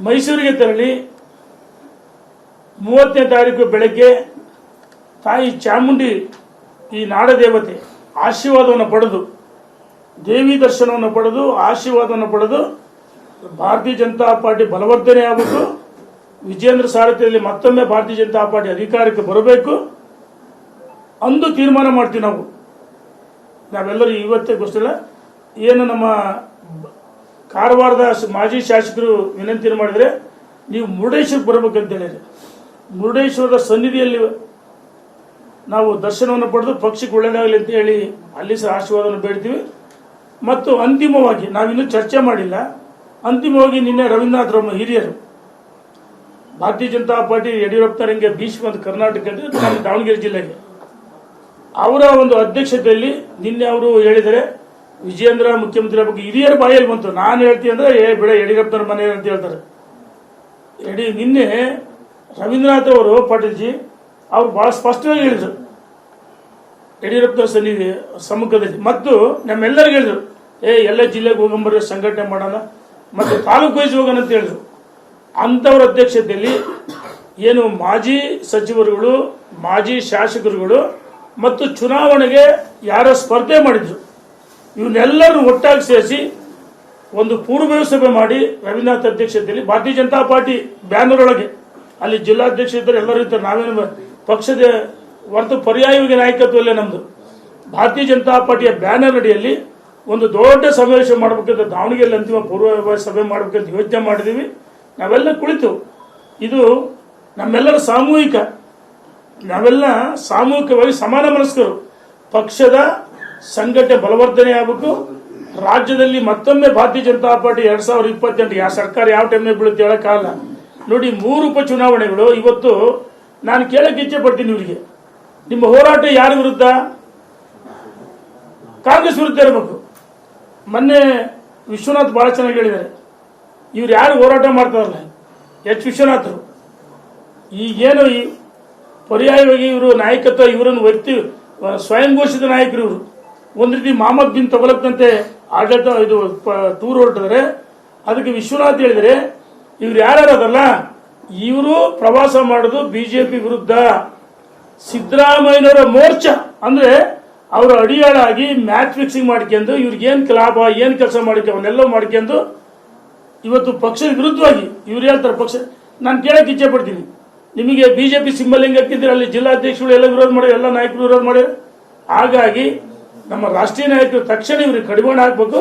ಮೈಸೂರಿಗೆ ತೆರಳಿ 30ನೇ ತಾರೀಕು ಬೆಳಗ್ಗೆ ತಾಯಿ ಚಾಮುಂಡಿ ಈ ನಾಡದೇವತೆ ಆಶೀರ್ವಾದವನ್ನು ಪಡೆದು ದೇವಿ ದರ್ಶನವನ್ನು ಪಡೆದು ಆಶೀರ್ವಾದವನ್ನು ಪಡೆದು ಭಾರತೀಯ ಜನತಾ ಪಾರ್ಟಿ ಬಲವರ್ಧನೆ ಆಗಬೇಕು. ವಿಜೇಂದ್ರ ಸಾರಥ್ಯದಲ್ಲಿ ಮತ್ತೊಮ್ಮೆ ಭಾರತೀಯ ಜನತಾ ಪಾರ್ಟಿ ಅಧಿಕಾರಕ್ಕೆ ಬರಬೇಕು ಅಂದು ತೀರ್ಮಾನ ಮಾಡ್ತೀವಿ. ನಾವೆಲ್ಲರೂ ಇವತ್ತೇ ಗೊತ್ತಿಲ್ಲ. ಏನು ನಮ್ಮ ಕಾರವಾರದ ಮಾಜಿ ಶಾಸಕರು ವಿನಂತಿ ಮಾಡಿದರೆ ನೀವು ಮುರುಡೇಶ್ವರಕ್ಕೆ ಬರಬೇಕಂತ ಹೇಳಿದ್ರೆ ಮುರುಡೇಶ್ವರದ ಸನ್ನಿಧಿಯಲ್ಲಿ ನಾವು ದರ್ಶನವನ್ನು ಪಡೆದು ಪಕ್ಷಕ್ಕೆ ಒಳ್ಳೆಯದಾಗಲಿ ಅಂತ ಹೇಳಿ ಅಲ್ಲಿ ಸಹ ಆಶೀರ್ವಾದವನ್ನು ಬೇಡ್ತೀವಿ. ಮತ್ತು ಅಂತಿಮವಾಗಿ ನಾವಿನ್ನೂ ಚರ್ಚೆ ಮಾಡಿಲ್ಲ. ಅಂತಿಮವಾಗಿ ನಿನ್ನೆ ರವೀಂದ್ರನಾಥ್ ರಮ್ಮ ಹಿರಿಯರು ಭಾರತೀಯ ಜನತಾ ಪಾರ್ಟಿ ಯಡಿಯೂರಪ್ಪನವರಿಗೆ ಭೀಷ್ಮ ಮತ್ತು ಕರ್ನಾಟಕದ ದಾವಣಗೆರೆ ಜಿಲ್ಲೆಗೆ ಅವರ ಒಂದು ಅಧ್ಯಕ್ಷತೆಯಲ್ಲಿ ನಿನ್ನೆ ಅವರು ಹೇಳಿದರೆ ವಿಜೇಂದ್ರ ಮುಖ್ಯಮಂತ್ರಿ ಬಗ್ಗೆ ಹಿರಿಯರ ಬಾಯಲ್ಲಿ ಬಂತು. ನಾನು ಹೇಳ್ತೀನಿ ಅಂದರೆ ಬಿಡ ಯಡಿಯೂರಪ್ಪನವ್ರ ಮನೆ ಅಂತ ಹೇಳ್ತಾರೆ. ನಿನ್ನೆ ರವೀಂದ್ರನಾಥ್ ಅವರು ಪಾಟೀಲ್ಜಿ ಅವರು ಬಹಳ ಸ್ಪಷ್ಟವಾಗಿ ಹೇಳಿದರು ಯಡಿಯೂರಪ್ಪನವ್ರ ಸನ್ನಿಧಿ ಸಮ್ಮುಖದಲ್ಲಿ. ಮತ್ತು ನಮ್ಮೆಲ್ಲರಿಗೂ ಹೇಳಿದ್ರು ಎಲ್ಲ ಜಿಲ್ಲೆಗೆ ಹೋಗಂಬರ ಸಂಘಟನೆ ಮಾಡೋಣ ಮತ್ತು ತಾಲೂಕು ವೈಸ್ ಹೋಗೋಣ ಅಂತ ಹೇಳಿದ್ರು. ಅಂಥವ್ರ ಅಧ್ಯಕ್ಷತೆಯಲ್ಲಿ ಏನು ಮಾಜಿ ಸಚಿವರುಗಳು, ಮಾಜಿ ಶಾಸಕರುಗಳು ಮತ್ತು ಚುನಾವಣೆಗೆ ಯಾರೋ ಸ್ಪರ್ಧೆ ಮಾಡಿದ್ರು ಇವನ್ನೆಲ್ಲರೂ ಒಟ್ಟಾಗಿ ಸೇರಿಸಿ ಒಂದು ಪೂರ್ವಭಾವಿ ಸಭೆ ಮಾಡಿ ರವೀಂದ್ರನಾಥ್ ಅಧ್ಯಕ್ಷತೆಯಲ್ಲಿ ಭಾರತೀಯ ಜನತಾ ಪಾರ್ಟಿ ಬ್ಯಾನರ್ ಒಳಗೆ ಅಲ್ಲಿ ಜಿಲ್ಲಾಧ್ಯಕ್ಷ ಇದ್ದರೆ ಎಲ್ಲರೂ ಇರ್ತಾರೆ. ನಾವೇನು ಪಕ್ಷದ ಹೊರತು ಪರ್ಯಾಯವಾಗಿ ನಾಯಕತ್ವದಲ್ಲೇ ನಮ್ಮದು. ಭಾರತೀಯ ಜನತಾ ಪಾರ್ಟಿಯ ಬ್ಯಾನರ್ ಅಡಿಯಲ್ಲಿ ಒಂದು ದೊಡ್ಡ ಸಮಾವೇಶ ಮಾಡಬೇಕಂತ ದಾವಣಗೆರೆಯಲ್ಲಿ ಅಂತಿಮ ಪೂರ್ವಭಾವಿ ಸಭೆ ಮಾಡಬೇಕಂತ ಯೋಚನೆ ಮಾಡಿದ್ದೀವಿ. ನಾವೆಲ್ಲ ಕುಳಿತು ಇದು ನಮ್ಮೆಲ್ಲರ ಸಾಮೂಹಿಕ, ನಾವೆಲ್ಲ ಸಾಮೂಹಿಕವಾಗಿ ಸಮಾನ ಮನಸ್ಕರು. ಪಕ್ಷದ ಸಂಘಟನೆ ಬಲವರ್ಧನೆ ಆಗಬೇಕು. ರಾಜ್ಯದಲ್ಲಿ ಮತ್ತೊಮ್ಮೆ ಭಾರತೀಯ ಜನತಾ ಪಾರ್ಟಿ 2028 ಯಾವ ಸರ್ಕಾರ ಯಾವ ಟೈಮ್ನಾಗ ಬೀಳುತ್ತೆ ಹೇಳೋಕ್ಕಾಗಲ್ಲ. ನೋಡಿ 3 ಉಪಚುನಾವಣೆಗಳು ಇವತ್ತು. ನಾನು ಕೇಳಕ್ಕೆ ಇಚ್ಛೆ ಪಡ್ತೀನಿ ಇವರಿಗೆ, ನಿಮ್ಮ ಹೋರಾಟ ಯಾರ ವಿರುದ್ಧ? ಕಾಂಗ್ರೆಸ್ ವಿರುದ್ಧ ಇರಬೇಕು. ಮೊನ್ನೆ ವಿಶ್ವನಾಥ್ ಬಹಳ ಚೆನ್ನಾಗಿ ಹೇಳಿದ್ದಾರೆ. ಇವ್ರು ಯಾರು ಹೋರಾಟ ಮಾಡ್ತಾರಲ್ಲ ಎಚ್ ವಿಶ್ವನಾಥರು, ಈಗೇನು ಈ ಪರ್ಯಾಯವಾಗಿ ಇವರು ನಾಯಕತ್ವ ಇವರನ್ನು ವ್ಯಕ್ತಿ ಸ್ವಯಂ ಘೋಷಿತ ನಾಯಕರು ಇವರು. ಒಂದು ರೀತಿ ಮಹಮ್ಮದ್ ಬಿನ್ ತಗೊಳಕ್ಕಂತೆ ಆಡಳಿತ ಇದು ಟೂರ್ ಹೊರಟಿದ್ದಾರೆ. ಅದಕ್ಕೆ ವಿಶ್ವನಾಥ್ ಹೇಳಿದರೆ ಇವ್ರು ಯಾರ್ಯಾರದಲ್ಲ ಇವರು ಪ್ರವಾಸ ಮಾಡೋದು ಬಿಜೆಪಿ ವಿರುದ್ಧ. ಸಿದ್ದರಾಮಯ್ಯನವರ ಮೋರ್ಚಾ ಅಂದ್ರೆ ಅವರು ಅಡಿಯಾಳಾಗಿ ಮ್ಯಾಚ್ ಫಿಕ್ಸಿಂಗ್ ಮಾಡ್ಕೊಂಡು ಇವ್ರಿಗೇನು ಲಾಭ ಏನು ಕೆಲಸ ಮಾಡ್ಕೊಂಡು ಅವನ್ನೆಲ್ಲ ಮಾಡ್ಕೊಂಡು ಇವತ್ತು ಪಕ್ಷದ ವಿರುದ್ಧವಾಗಿ ಇವ್ರು ಹೇಳ್ತಾರೆ. ಪಕ್ಷ ನಾನು ಕೇಳಕ್ಕೆ ಇಚ್ಛೆ ಪಡ್ತೀನಿ, ನಿಮಗೆ ಬಿಜೆಪಿ ಸಿಂಬಲ್ ಹೆಂಗೆ ಹಾಕಿದ್ರೆ ಅಲ್ಲಿ ಜಿಲ್ಲಾಧ್ಯಕ್ಷಗಳು ಎಲ್ಲ ವಿರೋಧ ಮಾಡ್ಯಾರ, ಎಲ್ಲ ನಾಯಕರು ವಿರೋಧ ಮಾಡ್ಯಾರ. ಹಾಗಾಗಿ ನಮ್ಮ ರಾಷ್ಟ್ರೀಯ ನಾಯಕರು ತಕ್ಷಣ ಇವ್ರಿಗೆ ಕಡಿವಾಣ ಹಾಕಬೇಕು,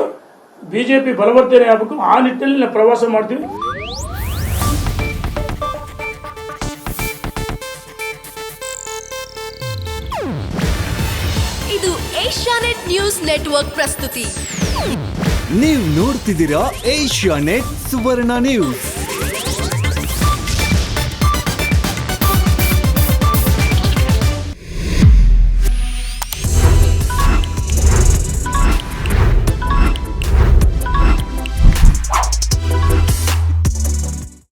ಬಿಜೆಪಿ ಬಲವರ್ಧನೆ ಆಗಬೇಕು. ಆ ನಿಟ್ಟಿನಲ್ಲಿ ನಾವು ಪ್ರವಾಸ ಮಾಡ್ತೀವಿ. ಇದು ಏಷ್ಯಾನೆಟ್ ನ್ಯೂಸ್ ನೆಟ್ವರ್ಕ್ ಪ್ರಸ್ತುತಿ. ನೀವು ನೋಡ್ತಿದ್ದೀರಾ ಏಷ್ಯಾನೆಟ್ ಸುವರ್ಣ ನ್ಯೂಸ್.